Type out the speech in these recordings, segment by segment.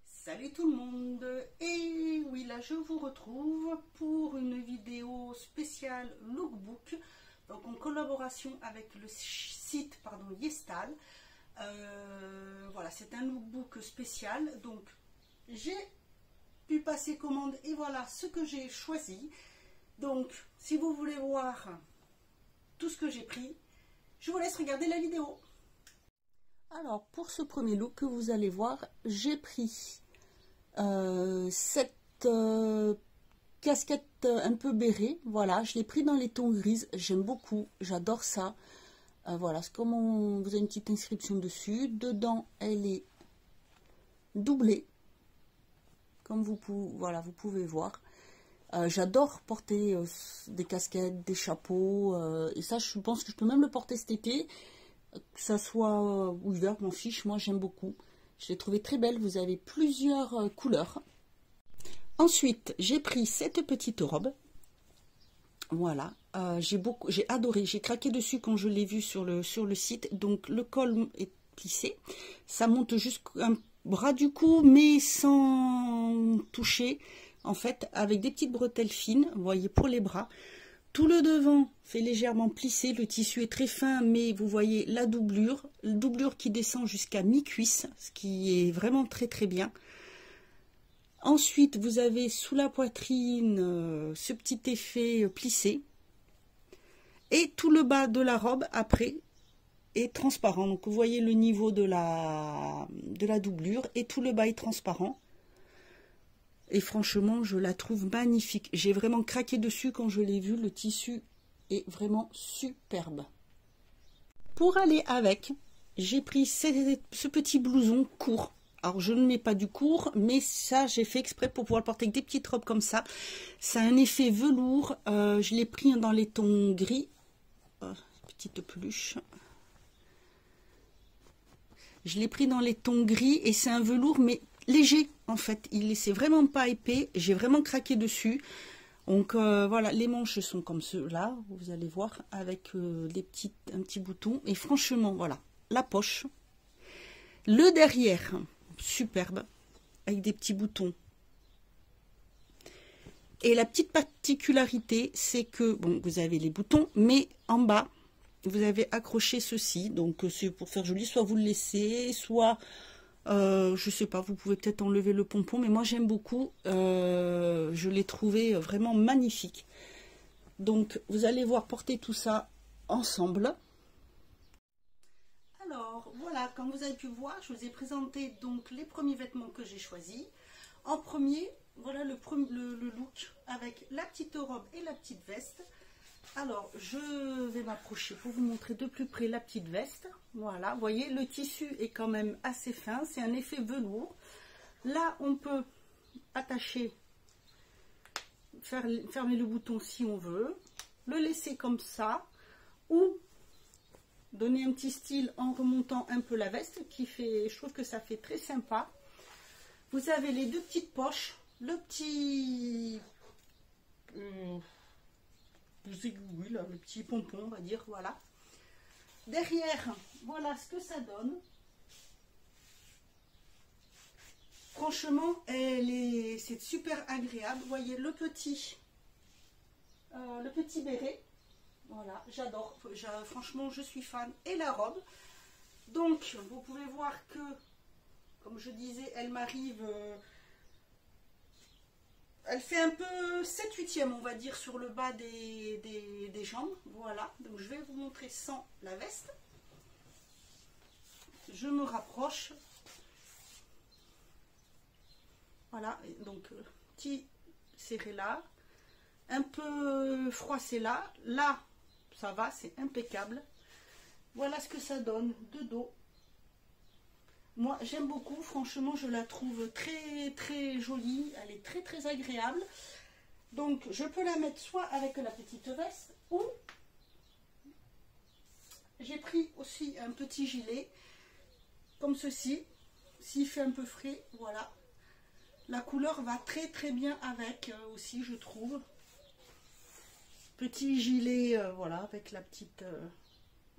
Salut tout le monde, et oui, là je vous retrouve pour une vidéo spéciale lookbook, donc en collaboration avec le site Yestal. Voilà, c'est un lookbook spécial, donc j'ai pu passer commande et voilà ce que j'ai choisi. Donc si vous voulez voir tout ce que j'ai pris, je vous laisse regarder la vidéo. Alors pour ce premier look que vous allez voir, j'ai pris cette casquette un peu bérée, voilà, je l'ai pris dans les tons grises, j'aime beaucoup, j'adore ça. Voilà, c'est comme vous avez une petite inscription dessus, dedans elle est doublée, comme vous pouvez voir. J'adore porter des casquettes, des chapeaux, et ça je pense que je peux même le porter cet été, que ça soit ou hiver, m'en fiche, moi j'aime beaucoup. Je l'ai trouvée très belle, vous avez plusieurs couleurs. Ensuite, j'ai pris cette petite robe. Voilà, j'ai adoré, j'ai craqué dessus quand je l'ai vue sur le site. Donc le col est plissé, ça monte jusqu'à un bras du cou, mais sans toucher, en fait, avec des petites bretelles fines, vous voyez, pour les bras. Tout le devant fait légèrement plisser, le tissu est très fin, mais vous voyez la doublure qui descend jusqu'à mi-cuisse, ce qui est vraiment très très bien. Ensuite, vous avez sous la poitrine ce petit effet plissé. Et tout le bas de la robe, après, est transparent. Donc vous voyez le niveau de la doublure, et tout le bas est transparent. Et franchement, je la trouve magnifique. J'ai vraiment craqué dessus quand je l'ai vu. Le tissu est vraiment superbe. Pour aller avec, j'ai pris ce petit blouson court. Alors, je ne mets pas du court, mais ça, j'ai fait exprès pour pouvoir le porter avec des petites robes comme ça. Ça a un effet velours. Je l'ai pris dans les tons gris. Petite peluche. Je l'ai pris dans les tons gris et c'est un velours, mais léger en fait, c'est vraiment pas épais, j'ai vraiment craqué dessus. Donc voilà, les manches sont comme ceux-là, vous allez voir, avec un petit bouton. Et franchement, voilà, la poche, le derrière, superbe, avec des petits boutons. Et la petite particularité, c'est que, bon, vous avez les boutons, mais en bas, vous avez accroché ceci. Donc c'est pour faire joli, soit vous le laissez, soit... je sais pas, vous pouvez peut-être enlever le pompon, mais moi j'aime beaucoup, je l'ai trouvé vraiment magnifique. Donc vous allez voir porter tout ça ensemble. Alors voilà, comme vous avez pu voir, je vous ai présenté donc les premiers vêtements que j'ai choisis. En premier, voilà le look avec la petite robe et la petite veste. Alors, je vais m'approcher pour vous montrer de plus près la petite veste. Voilà, vous voyez, le tissu est quand même assez fin. C'est un effet velours. Là, on peut attacher, fermer le bouton si on veut. Le laisser comme ça. Ou donner un petit style en remontant un peu la veste. Je trouve que ça fait très sympa. Vous avez les deux petites poches. Le petit... oui, là, le petit pompon, on va dire, voilà. Derrière, voilà ce que ça donne. Franchement, c'est super agréable. Vous voyez le petit béret. Voilà, j'adore. Franchement, je suis fan. Et la robe. Donc, vous pouvez voir que, comme je disais, elle m'arrive... elle fait un peu 7/8e, on va dire, sur le bas des jambes. Voilà, donc je vais vous montrer sans la veste. Je me rapproche. Voilà, donc petit serré là, un peu froissé là. Là, ça va, c'est impeccable. Voilà ce que ça donne de dos. Moi, j'aime beaucoup, franchement, je la trouve très très jolie, elle est très très agréable. Donc, je peux la mettre soit avec la petite veste ou j'ai pris aussi un petit gilet comme ceci, s'il fait un peu frais, voilà. La couleur va très très bien avec aussi, je trouve. Petit gilet, voilà, avec la petite,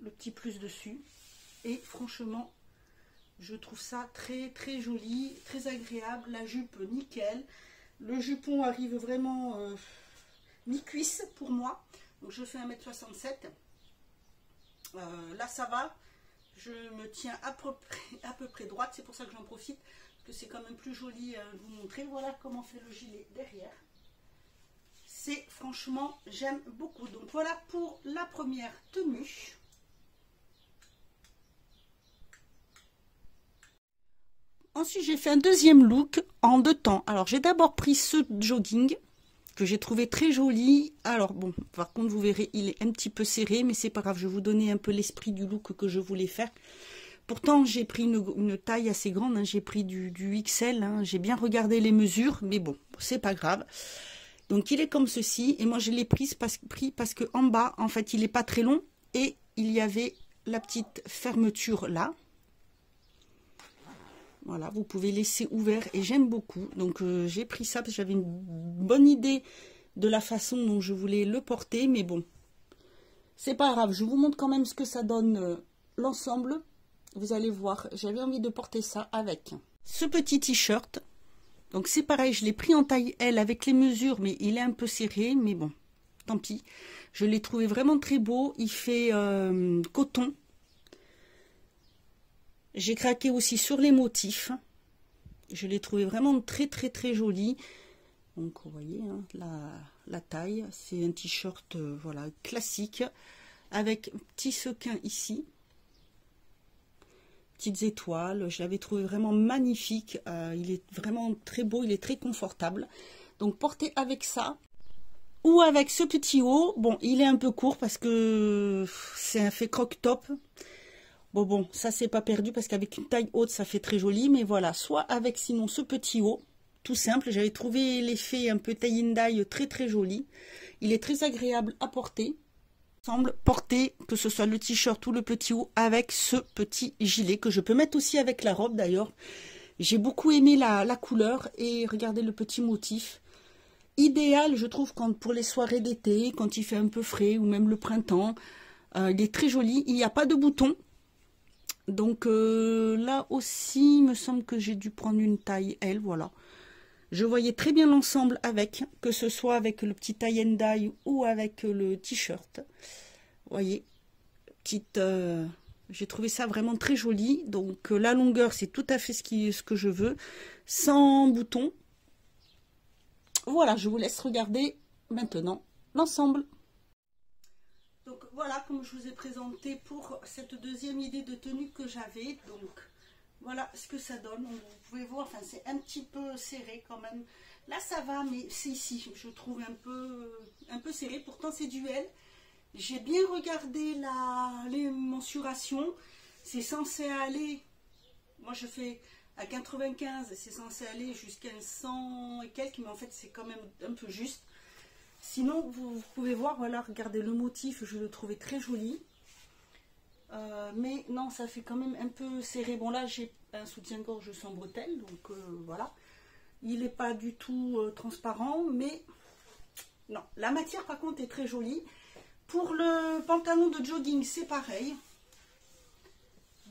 le petit plus dessus. Et franchement, je trouve ça très très joli, très agréable. La jupe nickel. Le jupon arrive vraiment mi-cuisse pour moi. Donc je fais 1,67 m. Là ça va. Je me tiens à peu près droite. C'est pour ça que j'en profite. Parce que c'est quand même plus joli de vous montrer. Voilà comment fait le gilet derrière. C'est franchement, j'aime beaucoup. Donc voilà pour la première tenue. Ensuite, j'ai fait un deuxième look en 2 temps. Alors, j'ai d'abord pris ce jogging que j'ai trouvé très joli. Alors, bon, par contre, vous verrez, il est un petit peu serré, mais c'est pas grave. Je vais vous donner un peu l'esprit du look que je voulais faire. Pourtant, j'ai pris une taille assez grande. Hein. J'ai pris du XL. Hein. J'ai bien regardé les mesures, mais bon, c'est pas grave. Donc, il est comme ceci. Et moi, je l'ai pris parce que en bas, en fait, il n'est pas très long. Et il y avait la petite fermeture là. Voilà, vous pouvez laisser ouvert et j'aime beaucoup. Donc, j'ai pris ça parce que j'avais une bonne idée de la façon dont je voulais le porter. Mais bon, c'est pas grave. Je vous montre quand même ce que ça donne l'ensemble. Vous allez voir, j'avais envie de porter ça avec ce petit t-shirt. Donc, c'est pareil, je l'ai pris en taille L avec les mesures, mais il est un peu serré. Mais bon, tant pis. Je l'ai trouvé vraiment très beau. Il fait coton. J'ai craqué aussi sur les motifs. Je l'ai trouvé vraiment très très très joli. Donc vous voyez hein, la taille. C'est un t-shirt voilà, classique. Avec petit sequin ici. Petites étoiles. Je l'avais trouvé vraiment magnifique. Il est vraiment très beau. Il est très confortable. Donc porté avec ça. Ou avec ce petit haut. Bon, il est un peu court parce que c'est un fait croque-top. Bon, ça c'est pas perdu parce qu'avec une taille haute ça fait très joli, mais voilà, soit avec sinon ce petit haut, tout simple, j'avais trouvé l'effet un peu tie and dye très très joli. Il est très agréable à porter. Semble porter que ce soit le t-shirt ou le petit haut avec ce petit gilet que je peux mettre aussi avec la robe d'ailleurs. J'ai beaucoup aimé la couleur et regardez le petit motif. Idéal je trouve pour les soirées d'été, quand il fait un peu frais ou même le printemps. Il est très joli, il n'y a pas de boutons. Donc là aussi, il me semble que j'ai dû prendre une taille L, voilà. Je voyais très bien l'ensemble avec, que ce soit avec le petit tie and dye ou avec le t-shirt. Vous voyez, petite, j'ai trouvé ça vraiment très joli. Donc la longueur, c'est tout à fait ce que je veux, sans bouton. Voilà, je vous laisse regarder maintenant l'ensemble. Donc voilà, comme je vous ai présenté pour cette deuxième idée de tenue que j'avais. Donc voilà ce que ça donne. Vous pouvez voir, enfin c'est un petit peu serré quand même. Là ça va, mais c'est ici, je trouve un peu serré. Pourtant c'est du L. J'ai bien regardé les mensurations. C'est censé aller, moi je fais à 95, c'est censé aller jusqu'à 100 et quelques, mais en fait c'est quand même un peu juste. Sinon, vous pouvez voir, voilà, regardez le motif, je le trouvais très joli. Mais non, ça fait quand même un peu serré. Bon, là, j'ai un soutien-gorge sans bretelles, donc voilà. Il n'est pas du tout transparent, mais non. La matière, par contre, est très jolie. Pour le pantalon de jogging, c'est pareil.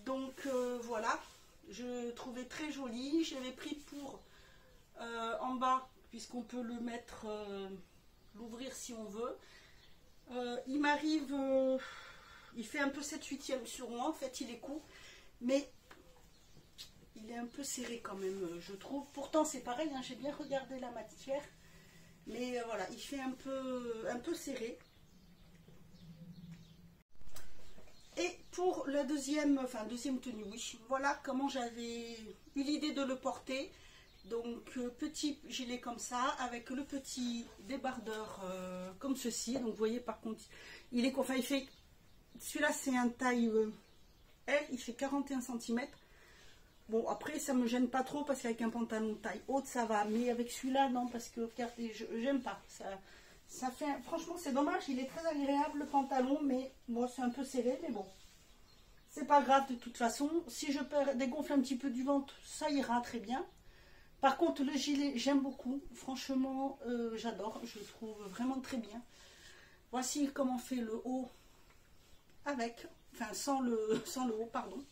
Donc, voilà. Je trouvais très joli. J'avais pris pour en bas, puisqu'on peut le mettre... l'ouvrir si on veut. Il m'arrive, il fait un peu 7/8e sur moi, en fait il est court, mais il est un peu serré quand même, je trouve. Pourtant c'est pareil, hein, j'ai bien regardé la matière, mais voilà, il fait un peu serré. Et pour la deuxième tenue, oui, voilà comment j'avais eu l'idée de le porter. Donc petit gilet comme ça, avec le petit débardeur comme ceci. Donc vous voyez par contre, il est, enfin il fait, celui-là c'est un taille L, il fait 41 cm. Bon après ça me gêne pas trop parce qu'avec un pantalon de taille haute ça va, mais avec celui-là non, parce que regardez, j'aime pas. Ça fait, franchement c'est dommage, il est très agréable le pantalon, mais moi c'est un peu serré, mais bon. C'est pas grave de toute façon, si je dégonfle un petit peu du ventre, ça ira très bien. Par contre, le gilet, j'aime beaucoup. Franchement, j'adore. Je le trouve vraiment très bien. Voici comment on fait le haut avec. Enfin, sans le haut, pardon.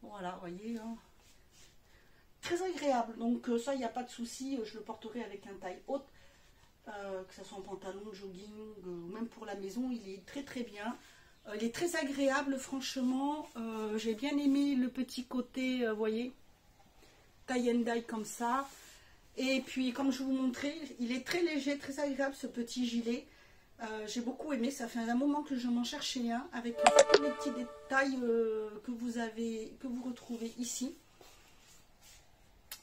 Voilà, vous voyez. Hein. Très agréable. Donc ça, il n'y a pas de souci. Je le porterai avec un taille haute. Que ce soit en pantalon, jogging, ou même pour la maison. Il est très très bien. Il est très agréable, franchement. J'ai bien aimé le petit côté, vous voyez, tie and dye comme ça. Et puis, comme je vous montrais, il est très léger, très agréable ce petit gilet. J'ai beaucoup aimé. Ça fait un moment que je m'en cherchais un avec tous les petits détails que vous retrouvez ici,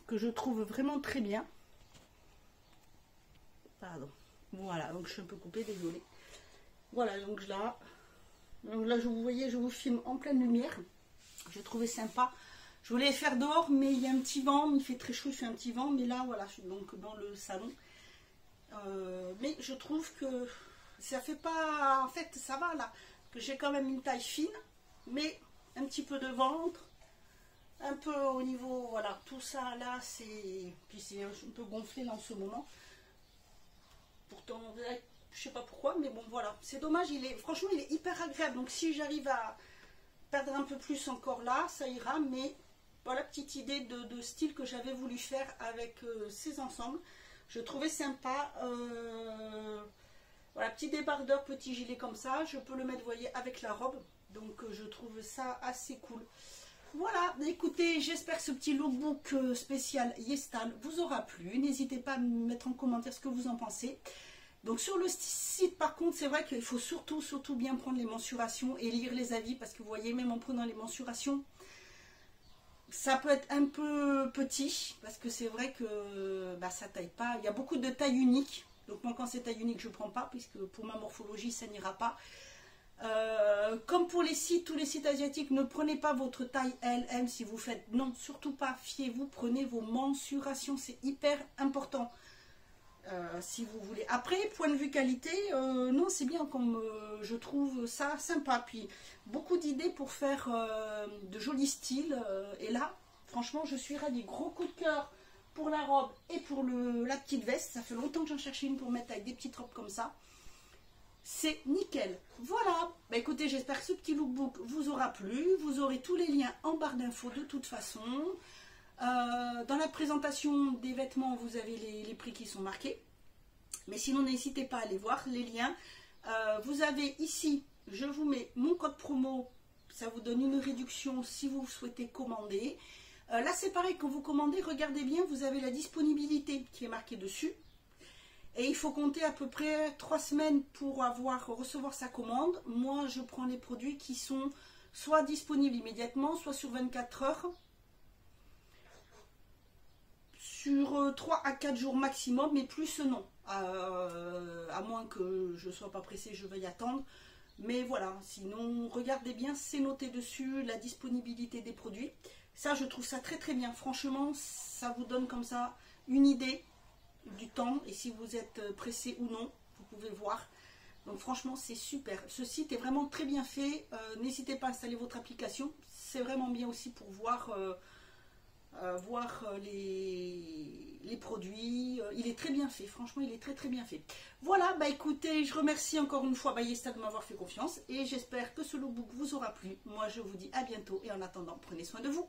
que je trouve vraiment très bien. Pardon. Voilà, donc je suis un peu coupée, désolée. Voilà, donc là, vous voyez, je vous filme en pleine lumière. J'ai trouvé sympa. Je voulais faire dehors, mais il y a un petit vent. Il fait très chaud, il fait un petit vent. Mais là, voilà, je suis donc dans le salon. Mais je trouve que ça fait pas... En fait, ça va là. Que j'ai quand même une taille fine, mais un petit peu de ventre. Un peu au niveau... Voilà, tout ça là, c'est... Puis c'est un peu gonflé là en ce moment. Pourtant, je sais pas pourquoi, mais bon, voilà. C'est dommage, franchement, il est hyper agréable. Donc, si j'arrive à perdre un peu plus encore là, ça ira. Mais voilà, petite idée de style que j'avais voulu faire avec ces ensembles. Je trouvais sympa. Voilà, petit débardeur, petit gilet comme ça. Je peux le mettre, vous voyez, avec la robe. Donc, je trouve ça assez cool. Voilà, écoutez, j'espère que ce petit lookbook spécial Yestal vous aura plu. N'hésitez pas à me mettre en commentaire ce que vous en pensez. Donc sur le site, par contre, c'est vrai qu'il faut surtout bien prendre les mensurations et lire les avis. Parce que vous voyez, même en prenant les mensurations, ça peut être un peu petit. Parce que c'est vrai que bah, ça taille pas. Il y a beaucoup de tailles uniques. Donc moi, quand c'est taille unique, je ne prends pas. Puisque pour ma morphologie, ça n'ira pas. Comme pour les sites, tous les sites asiatiques, ne prenez pas votre taille L, M si vous faites. Non, surtout pas, fiez-vous, prenez vos mensurations, c'est hyper important. Si vous voulez. Après, point de vue qualité, non, c'est bien comme je trouve ça sympa. Puis, beaucoup d'idées pour faire de jolis styles. Et là, franchement, je suis ravie. Gros coup de cœur pour la robe et pour la petite veste. Ça fait longtemps que j'en cherchais une pour mettre avec des petites robes comme ça. C'est nickel. Voilà. Bah écoutez, j'espère que ce petit lookbook vous aura plu. Vous aurez tous les liens en barre d'infos de toute façon. Dans la présentation des vêtements, vous avez les prix qui sont marqués. Mais sinon, n'hésitez pas à aller voir les liens. Vous avez ici, je vous mets mon code promo. Ça vous donne une réduction si vous souhaitez commander. Là, c'est pareil, quand vous commandez, regardez bien, vous avez la disponibilité qui est marquée dessus. Et il faut compter à peu près 3 semaines pour recevoir sa commande. Moi, je prends les produits qui sont soit disponibles immédiatement, soit sur 24 heures. Sur 3 à 4 jours maximum, mais plus non. À moins que je ne sois pas pressée, je veuille attendre. Mais voilà, sinon, regardez bien, c'est noté dessus, la disponibilité des produits. Ça, je trouve ça très très bien. Franchement, ça vous donne comme ça une idée du temps, et si vous êtes pressé ou non, vous pouvez voir. Donc franchement, c'est super. Ce site est vraiment très bien fait. N'hésitez pas à installer votre application. C'est vraiment bien aussi pour voir les produits. Il est très bien fait. Franchement, il est très très bien fait. Voilà, bah écoutez, je remercie encore une fois Yestal de m'avoir fait confiance. Et j'espère que ce lookbook vous aura plu. Moi, je vous dis à bientôt. Et en attendant, prenez soin de vous.